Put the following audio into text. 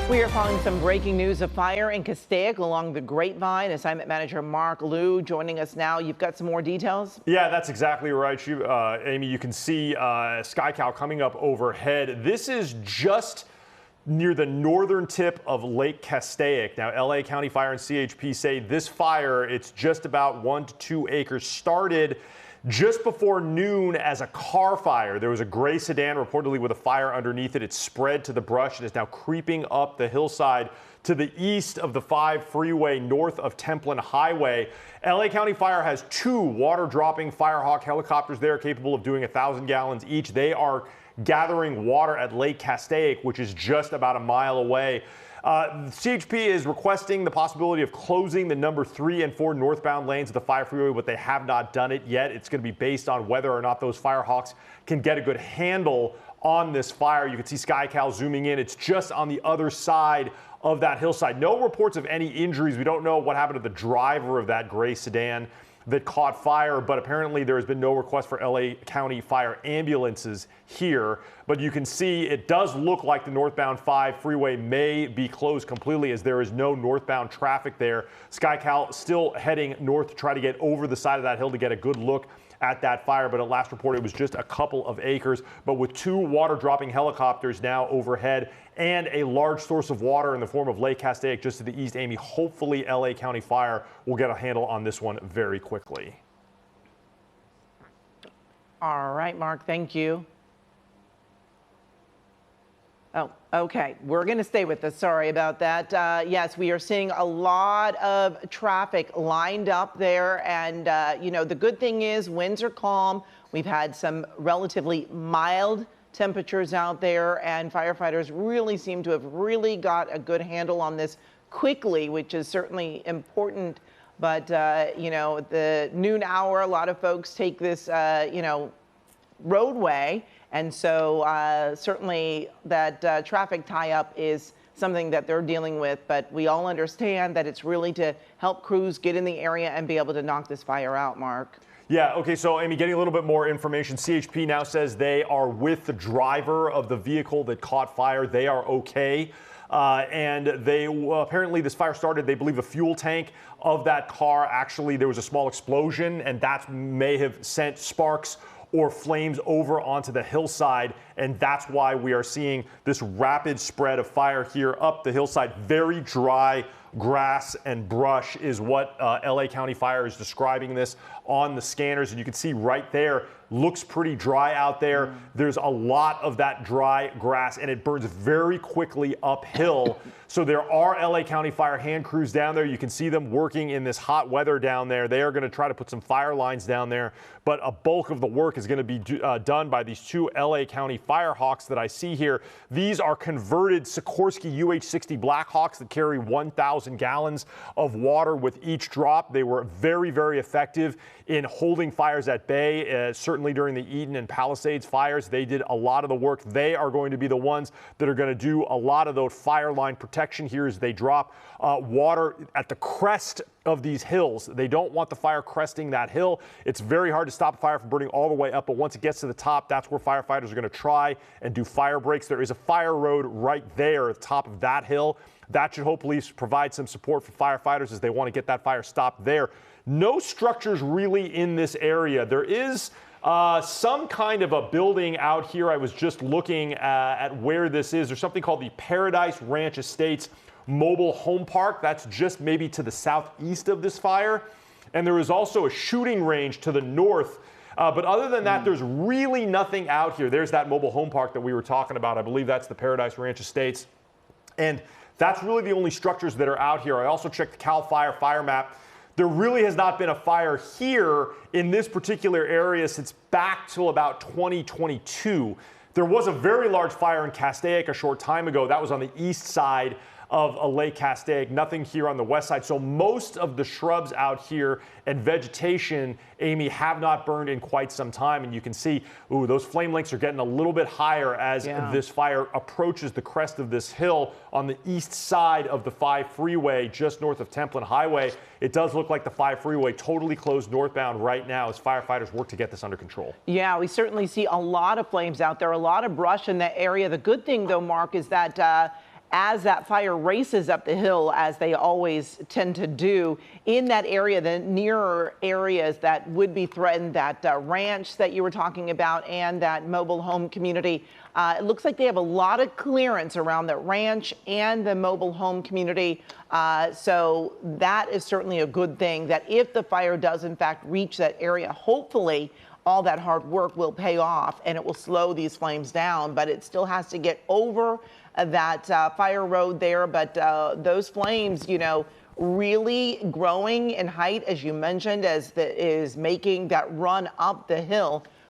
We are following some breaking news of fire in Castaic along the Grapevine. Assignment Manager Mark Liu joining us now. You've got some more details? Yeah, that's exactly right, Amy. You can see SkyCal coming up overhead. This is just near the northern tip of Lake Castaic. Now, LA County Fire and CHP say this fire, it's just about 1 to 2 acres, started just before noon as a car fire. There was a gray sedan reportedly with a fire underneath it. It spread to the brush and is now creeping up the hillside to the east of the 5 freeway north of Templin Highway. LA County Fire has 2 water-dropping Firehawk helicopters there capable of doing 1,000 gallons each. They are gathering water at Lake Castaic, which is just about a mile away. CHP is requesting the possibility of closing the number 3 and 4 northbound lanes of the 5 freeway, but they have not done it yet. It's going to be based on whether or not those Firehawks can get a good handle on this fire. You can see SkyCal zooming in. It's just on the other side of that hillside. No reports of any injuries. We don't know what happened to the driver of that gray sedan that caught fire, but apparently there has been no request for LA County Fire ambulances here. But you can see it does look like the northbound 5 freeway may be closed completely as there is no northbound traffic there. SkyCal still heading north to try to get over the side of that hill to get a good look at that fire, but at last report it was just a couple of acres. But with 2 water-dropping helicopters now overhead and a large source of water in the form of Lake Castaic just to the east, Amy, hopefully LA County Fire will get a handle on this one very quickly. All right, Mark, thank you. Oh, okay. We're going to stay with this. Sorry about that. Yes, we are seeing a lot of traffic lined up there. And, you know, the good thing is winds are calm. We've had some relatively mild temperatures out there, and firefighters really seem to have really got a good handle on this quickly, which is certainly important. But, you know, the noon hour, a lot of folks take this, you know, roadway. And so certainly that traffic tie-up is something that they're dealing with, but we all understand that it's really to help crews get in the area and be able to knock this fire out, Mark. Yeah, okay, so Amy, getting a little bit more information. CHP now says they are with the driver of the vehicle that caught fire. They are okay. And they apparently this fire started, they believe, the fuel tank of that car. Actually, there was a small explosion, and that may have sent sparks or flames over onto the hillside, and that's why we are seeing this rapid spread of fire here up the hillside. Very dry grass and brush is what LA County Fire is describing this on the scanners, and you can see right there, looks pretty dry out there. There's a lot of that dry grass, and it burns very quickly uphill. So there are LA County Fire hand crews down there. You can see them working in this hot weather down there. They are going to try to put some fire lines down there, but a bulk of the work is going to be done by these 2 LA County Firehawks that I see here. These are converted Sikorsky UH-60 Blackhawks that carry 1,000 gallons of water with each drop. They were very, very effective in holding fires at bay, certainly during the Eden and Palisades fires. They did a lot of the work. They are going to be the ones that are going to do a lot of those fire line protection here as they drop water at the crest of these hills. They don't want the fire cresting that hill. It's very hard to stop a fire from burning all the way up, but once it gets to the top, that's where firefighters are going to try and do fire breaks. There is a fire road right there at the top of that hill. That should hopefully provide some support for firefighters as they want to get that fire stopped there. No structures really in this area. There is some kind of a building out here. I was just looking at where this is. There's something called the Paradise Ranch Estates Mobile Home Park. That's just maybe to the southeast of this fire. And there is also a shooting range to the north. But other than that, there's really nothing out here. There's that mobile home park that we were talking about. I believe that's the Paradise Ranch Estates. And that's really the only structures that are out here. I also checked the CAL FIRE fire map. There really has not been a fire here in this particular area since back till about 2022. There was a very large fire in Castaic a short time ago. That was on the east side of Lake Castaic, nothing here on the west side. So most of the shrubs out here and vegetation, Amy, have not burned in quite some time. And you can see, ooh, those flame lengths are getting a little bit higher as this fire approaches the crest of this hill on the east side of the 5 freeway, just north of Templin Highway. It does look like the 5 freeway totally closed northbound right now as firefighters work to get this under control. Yeah, we certainly see a lot of flames out there, a lot of brush in that area. The good thing, though, Mark, is that as that fire races up the hill, as they always tend to do in that area, the nearer areas that would be threatened, that ranch that you were talking about and that mobile home community, it looks like they have a lot of clearance around the ranch and the mobile home community. So that is certainly a good thing, that if the fire does in fact reach that area, hopefully all that hard work will pay off and it will slow these flames down, but it still has to get over that fire road there. But those flames, you know, really growing in height, as you mentioned, as is making that run up the hill.